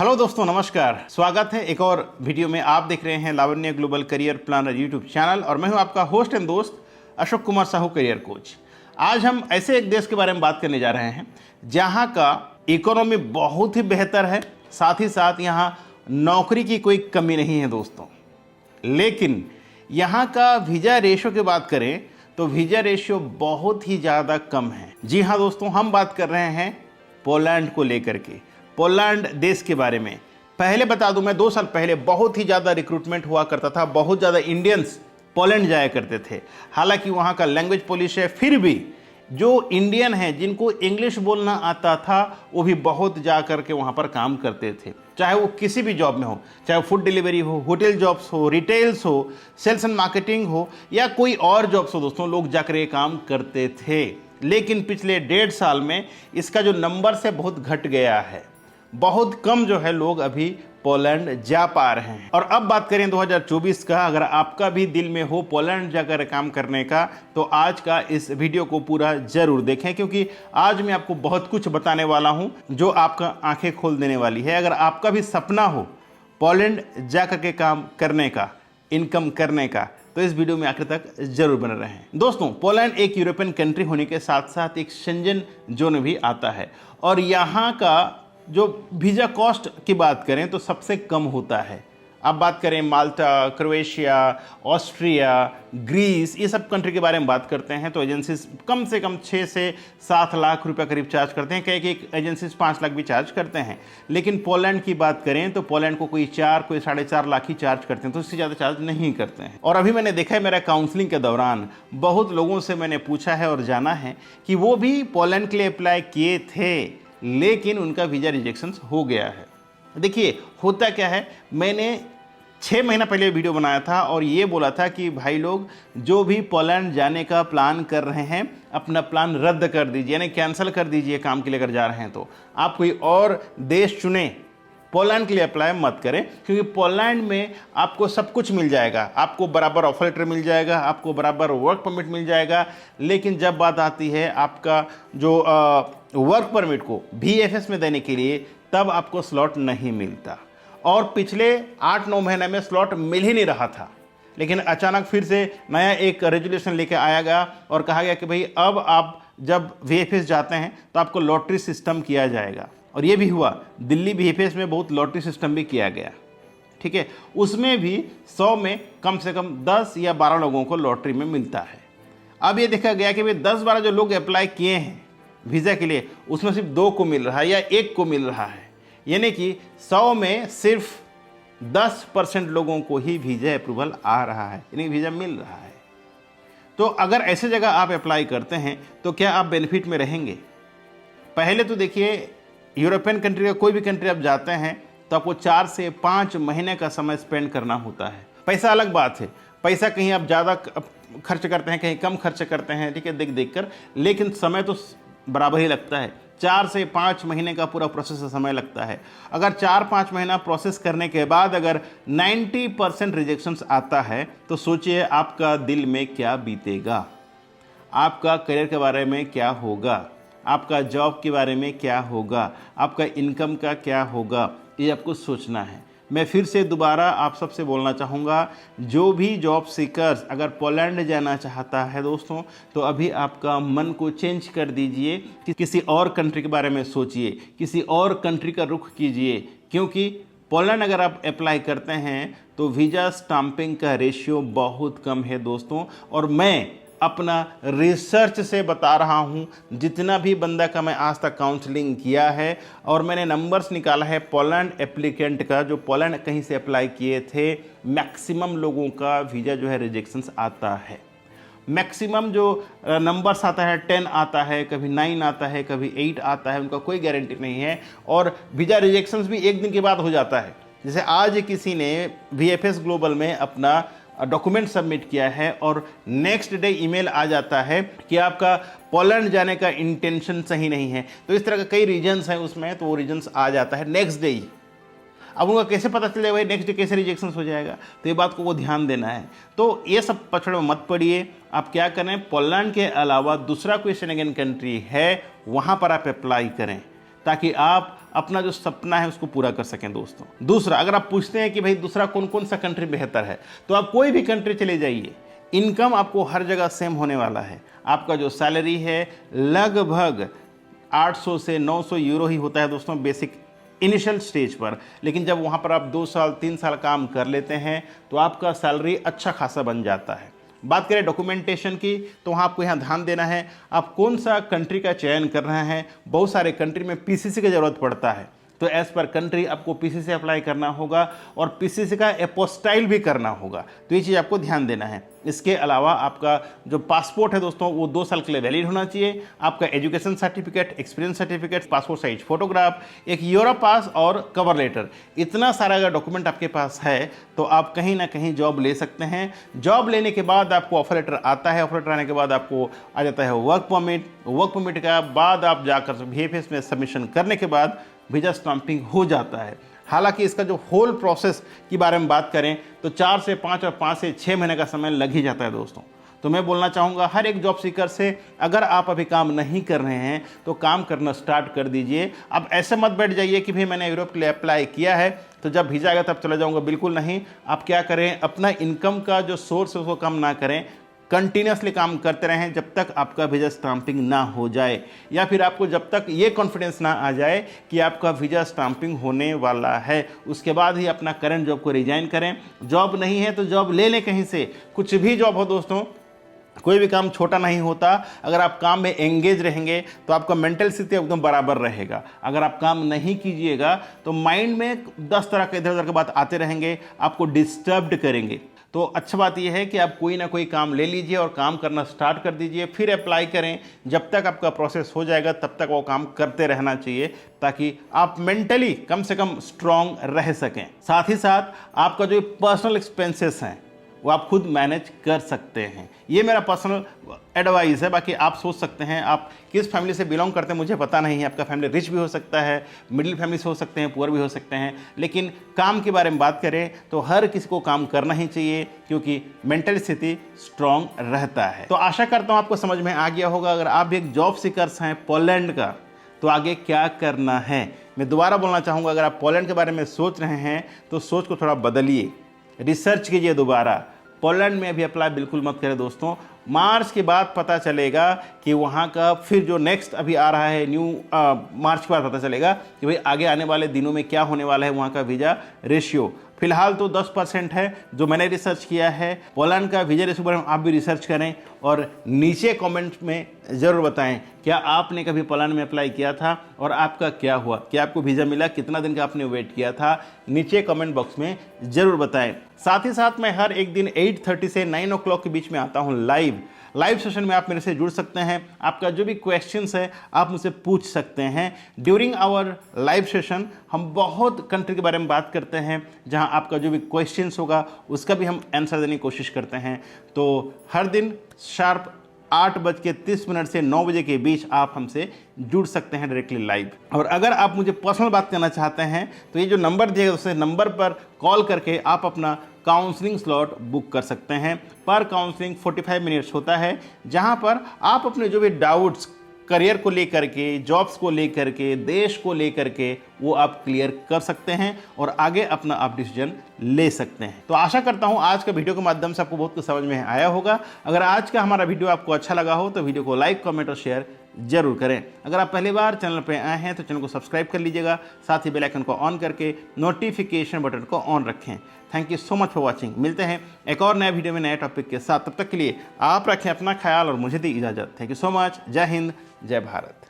Hello दोस्तों, नमस्कार। स्वागत है एक और वीडियो में। आप देख रहे हैं Lavanya global career planner YouTube channel और मैं हूं आपका होस्ट एंड दोस्त अशोक कुमार साहू, करियर कोच। आज हम ऐसे एक देश के बारे में बात करने जा रहे हैं जहां का इकोनॉमी बहुत ही बेहतर है, साथ ही साथ यहाँ नौकरी की कोई कमी नहीं है दोस्तों। लेकिन यहाँ का वीज़ा रेशियो की बात करें तो वीज़ा रेशियो बहुत ही ज़्यादा कम है। जी हाँ दोस्तों, हम बात कर रहे हैं पोलैंड को लेकर के, पोलैंड देश के बारे में। पहले बता दूं, मैं 2 साल पहले बहुत ही ज़्यादा रिक्रूटमेंट हुआ करता था, बहुत ज़्यादा इंडियंस पोलैंड जाया करते थे। हालांकि वहाँ का लैंग्वेज पॉलिश है, फिर भी जो इंडियन हैं जिनको इंग्लिश बोलना आता था वो भी बहुत जा कर के वहाँ पर काम करते थे, चाहे वो किसी भी जॉब में हो, चाहे फूड डिलीवरी हो, होटल जॉब्स हो, रिटेल्स हो, सेल्स एंड मार्केटिंग हो या कोई और जॉब्स हो दोस्तों, लोग जाकर ये काम करते थे। लेकिन पिछले 1.5 साल में इसका जो नंबर है बहुत घट गया है। बहुत कम जो है लोग अभी पोलैंड जा पा रहे हैं। और अब बात करें 2024 का, अगर आपका भी दिल में हो पोलैंड जाकर काम करने का तो आज का इस वीडियो को पूरा जरूर देखें, क्योंकि आज मैं आपको बहुत कुछ बताने वाला हूं जो आपका आंखें खोल देने वाली है। अगर आपका भी सपना हो पोलैंड जाकर के काम करने का, इनकम करने का, तो इस वीडियो में आखिर तक जरूर बने रहें। दोस्तों, पोलैंड एक यूरोपियन कंट्री होने के साथ साथ एक शेंजन जोन भी आता है और यहाँ का जो वीज़ा कॉस्ट की बात करें तो सबसे कम होता है। अब बात करें माल्टा, क्रोएशिया, ऑस्ट्रिया, ग्रीस, ये सब कंट्री के बारे में बात करते हैं तो एजेंसीज कम से कम 6 से 7 लाख रुपए करीब चार्ज करते हैं। कई एजेंसीज 5 लाख भी चार्ज करते हैं। लेकिन पोलैंड की बात करें तो पोलैंड को कोई 4, कोई 4.5 लाख ही चार्ज करते हैं, तो इससे ज़्यादा चार्ज नहीं करते हैं। और अभी मैंने देखा है, मेरा काउंसलिंग के दौरान बहुत लोगों से मैंने पूछा है और जाना है कि वो भी पोलैंड के लिए अप्लाई किए थे लेकिन उनका वीज़ा रिजेक्शन हो गया है। देखिए होता क्या है, मैंने 6 महीना पहले वीडियो बनाया था और ये बोला था कि भाई लोग जो भी पोलैंड जाने का प्लान कर रहे हैं अपना प्लान रद्द कर दीजिए, यानी कैंसिल कर दीजिए काम के लिए। अगर जा रहे हैं तो आप कोई और देश चुनें, पोलैंड के लिए अप्लाई मत करें, क्योंकि पोलैंड में आपको सब कुछ मिल जाएगा। आपको बराबर ऑफर लेटर मिल जाएगा, आपको बराबर वर्क परमिट मिल जाएगा। लेकिन जब बात आती है आपका जो वर्क परमिट को VFS में देने के लिए, तब आपको स्लॉट नहीं मिलता। और पिछले 8-9 महीने में स्लॉट मिल ही नहीं रहा था। लेकिन अचानक फिर से नया एक रेजुलेशन लेके आया गया और कहा गया कि भाई अब आप जब VFS जाते हैं तो आपको लॉटरी सिस्टम किया जाएगा। और ये भी हुआ, दिल्ली VFS में बहुत लॉटरी सिस्टम भी किया गया, ठीक है। उसमें भी 100 में कम से कम 10 या 12 लोगों को लॉटरी में मिलता है। अब ये देखा गया कि भाई 10-12 जो लोग अप्लाई किए हैं वीज़ा के लिए, उसमें सिर्फ 2 को मिल रहा है या 1 को मिल रहा है, यानी कि 100 में सिर्फ 10% लोगों को ही वीज़ा अप्रूवल आ रहा है, यानी वीज़ा मिल रहा है। तो अगर ऐसे जगह आप अप्लाई करते हैं तो क्या आप बेनिफिट में रहेंगे? पहले तो देखिए, यूरोपियन कंट्री का कोई भी कंट्री आप जाते हैं तो आपको 4 से 5 महीने का समय स्पेंड करना होता है। पैसा अलग बात है, पैसा कहीं आप ज़्यादा खर्च करते हैं, कहीं कम खर्च करते हैं, ठीक है, देख कर, लेकिन समय तो बराबर ही लगता है। 4 से 5 महीने का पूरा प्रोसेस समय लगता है। अगर 4-5 महीना प्रोसेस करने के बाद अगर 90% रिजेक्शंस आता है तो सोचिए आपका दिल में क्या बीतेगा, आपका करियर के बारे में क्या होगा, आपका जॉब के बारे में क्या होगा, आपका इनकम का क्या होगा, ये आपको सोचना है। मैं फिर से दोबारा आप सबसे बोलना चाहूँगा, जो भी जॉब सीकर्स अगर पोलैंड जाना चाहता है दोस्तों, तो अभी आपका मन को चेंज कर दीजिए कि किसी और कंट्री के बारे में सोचिए, किसी और कंट्री का रुख कीजिए। क्योंकि पोलैंड अगर आप अप्लाई करते हैं तो वीज़ा स्टाम्पिंग का रेशियो बहुत कम है दोस्तों। और मैं अपना रिसर्च से बता रहा हूँ, जितना भी बंदा का मैं आज तक काउंसलिंग किया है और मैंने नंबर्स निकाला है पोलैंड एप्लीकेंट का, जो पोलैंड कहीं से अप्लाई किए थे, मैक्सिमम लोगों का वीज़ा जो है रिजेक्शंस आता है। मैक्सिमम जो नंबर्स आता है 10 आता है, कभी 9 आता है, कभी 8 आता है, उनका कोई गारंटी नहीं है। और वीज़ा रिजेक्शंस भी एक दिन के बाद हो जाता है। जैसे आज किसी ने VFS ग्लोबल में अपना डॉक्यूमेंट सबमिट किया है और नेक्स्ट डे ईमेल आ जाता है कि आपका पोलैंड जाने का इंटेंशन सही नहीं है। तो इस तरह का कई रीजन्स हैं उसमें, तो वो रीजन्स आ जाता है नेक्स्ट डे ही। अब उनका कैसे पता चले भाई नेक्स्ट डे कैसे रिजेक्शन हो जाएगा, तो ये बात को वो ध्यान देना है। तो ये सब पछड़ में मत पड़िए। आप क्या करें, पोलैंड के अलावा दूसरा कोई शेंगेन कंट्री है वहाँ पर आप अप्लाई करें, ताकि आप अपना जो सपना है उसको पूरा कर सकें दोस्तों। दूसरा, अगर आप पूछते हैं कि भाई दूसरा कौन कौन सा कंट्री बेहतर है, तो आप कोई भी कंट्री चले जाइए, इनकम आपको हर जगह सेम होने वाला है। आपका जो सैलरी है लगभग 800 से 900 यूरो ही होता है दोस्तों बेसिक इनिशियल स्टेज पर, लेकिन जब वहाँ पर आप 2 साल 3 साल काम कर लेते हैं तो आपका सैलरी अच्छा खासा बन जाता है। बात करें डॉक्यूमेंटेशन की, तो वहाँ आपको यहाँ ध्यान देना है आप कौन सा कंट्री का चयन कर रहे हैं। बहुत सारे कंट्री में पीसीसी की ज़रूरत पड़ता है, तो एज़ पर कंट्री आपको पीसीसी अप्लाई करना होगा और पीसीसी का एपोस्टाइल भी करना होगा, तो ये चीज़ आपको ध्यान देना है। इसके अलावा आपका जो पासपोर्ट है दोस्तों वो 2 साल के लिए वैलिड होना चाहिए। आपका education certificate, experience certificate, passport size photograph, एक यूरो पास और कवर लेटर, इतना सारा अगर डॉक्यूमेंट आपके पास है तो आप कहीं ना कहीं जॉब ले सकते हैं। जॉब लेने के बाद आपको ऑफर लेटर आता है, ऑफर लेटर आने के बाद आपको आ जाता है वर्क परमिट। वर्क परमिट के बाद आप जाकर VFS में सबमिशन करने के बाद वीज़ा स्टैंपिंग हो जाता है। हालांकि इसका जो होल प्रोसेस के बारे में बात करें तो 4 से 5 और 5 से 6 महीने का समय लग ही जाता है दोस्तों। तो मैं बोलना चाहूँगा हर एक जॉब सीकर से, अगर आप अभी काम नहीं कर रहे हैं तो काम करना स्टार्ट कर दीजिए। अब ऐसे मत बैठ जाइए कि भाई मैंने यूरोप के लिए अप्लाई किया है तो जब वीज़ा आएगा तब चला जाऊँगा, बिल्कुल नहीं। आप क्या करें, अपना इनकम का जो सोर्स है उसको कम ना करें, कंटिन्यूसली काम करते रहें जब तक आपका वीज़ा स्टैंपिंग ना हो जाए, या फिर आपको जब तक ये कॉन्फिडेंस ना आ जाए कि आपका वीज़ा स्टैंपिंग होने वाला है, उसके बाद ही अपना करंट जॉब को रिजाइन करें। जॉब नहीं है तो जॉब ले लें कहीं से, कुछ भी जॉब हो दोस्तों, कोई भी काम छोटा नहीं होता। अगर आप काम में एंगेज रहेंगे तो आपका मेंटल स्थिति एकदम बराबर रहेगा। अगर आप काम नहीं कीजिएगा तो माइंड में 10 तरह के इधर उधर के बात आते रहेंगे, आपको डिस्टर्ब्ड करेंगे। तो अच्छा बात यह है कि आप कोई ना कोई काम ले लीजिए और काम करना स्टार्ट कर दीजिए, फिर अप्लाई करें। जब तक आपका प्रोसेस हो जाएगा तब तक वो काम करते रहना चाहिए ताकि आप मेंटली कम से कम स्ट्रांग रह सकें। साथ ही साथ आपका जो पर्सनल एक्सपेंसेस हैं वो आप खुद मैनेज कर सकते हैं। ये मेरा पर्सनल एडवाइस है, बाकी आप सोच सकते हैं आप किस फैमिली से बिलोंग करते हैं मुझे पता नहीं है। आपका फैमिली रिच भी हो सकता है, मिडिल फैमिली से हो सकते हैं, पुअर भी हो सकते हैं, लेकिन काम के बारे में बात करें तो हर किसी को काम करना ही चाहिए क्योंकि मेंटल स्थिति स्ट्रांग रहता है। तो आशा करता हूँ आपको समझ में आ गया होगा। अगर आप भी एक जॉब सीकर्स हैं पोलैंड का तो आगे क्या करना है। मैं दोबारा बोलना चाहूँगा, अगर आप पोलैंड के बारे में सोच रहे हैं तो सोच को थोड़ा बदलिए, रिसर्च कीजिए दोबारा। पोलैंड में अभी अप्लाई बिल्कुल मत करें दोस्तों। मार्च के बाद पता चलेगा कि वहाँ का फिर जो नेक्स्ट अभी आ रहा है न्यू मार्च के बाद पता चलेगा कि भाई आगे आने वाले दिनों में क्या होने वाला है वहाँ का वीज़ा रेशियो। फिलहाल तो 10% है जो मैंने रिसर्च किया है। पोलैंड का वीज़ा रेशियो पर आप भी रिसर्च करें और नीचे कमेंट में ज़रूर बताएं क्या आपने कभी पोलैंड में अप्लाई किया था और आपका क्या हुआ, क्या आपको वीज़ा मिला, कितना दिन का आपने वेट किया था, नीचे कमेंट बॉक्स में ज़रूर बताएं। साथ ही साथ मैं हर एक दिन 8:30 से 9 o'clock के बीच में आता हूँ लाइव सेशन में। आप मेरे से जुड़ सकते हैं, आपका जो भी क्वेश्चंस है आप मुझसे पूछ सकते हैं। ड्यूरिंग आवर लाइव सेशन हम बहुत कंट्री के बारे में बात करते हैं, जहां आपका जो भी क्वेश्चंस होगा उसका भी हम आंसर देने की कोशिश करते हैं। तो हर दिन शार्प 8:30 से 9 बजे के बीच आप हमसे जुड़ सकते हैं डायरेक्टली लाइव। और अगर आप मुझे पर्सनल बात करना चाहते हैं तो ये जो नंबर दिएगा उस नंबर पर कॉल करके आप अपना काउंसलिंग स्लॉट बुक कर सकते हैं। पर काउंसलिंग 45 मिनट्स होता है, जहां पर आप अपने जो भी डाउट्स करियर को लेकर के, जॉब्स को लेकर के, देश को लेकर के वो आप क्लियर कर सकते हैं और आगे अपना आप डिसीजन ले सकते हैं। तो आशा करता हूं आज का वीडियो के माध्यम से आपको बहुत कुछ समझ में आया होगा। अगर आज का हमारा वीडियो आपको अच्छा लगा हो तो वीडियो को लाइक, कमेंट और शेयर जरूर करें। अगर आप पहली बार चैनल पर आए हैं तो चैनल को सब्सक्राइब कर लीजिएगा, साथ ही बेल आइकन को ऑन करके नोटिफिकेशन बटन को ऑन रखें। Thank you so much for watching. मिलते हैं एक और नए वीडियो में नए टॉपिक के साथ। तब तक के लिए आप रखें अपना ख्याल और मुझे दी इजाज़त। Thank you so much. जय हिंद, जय भारत।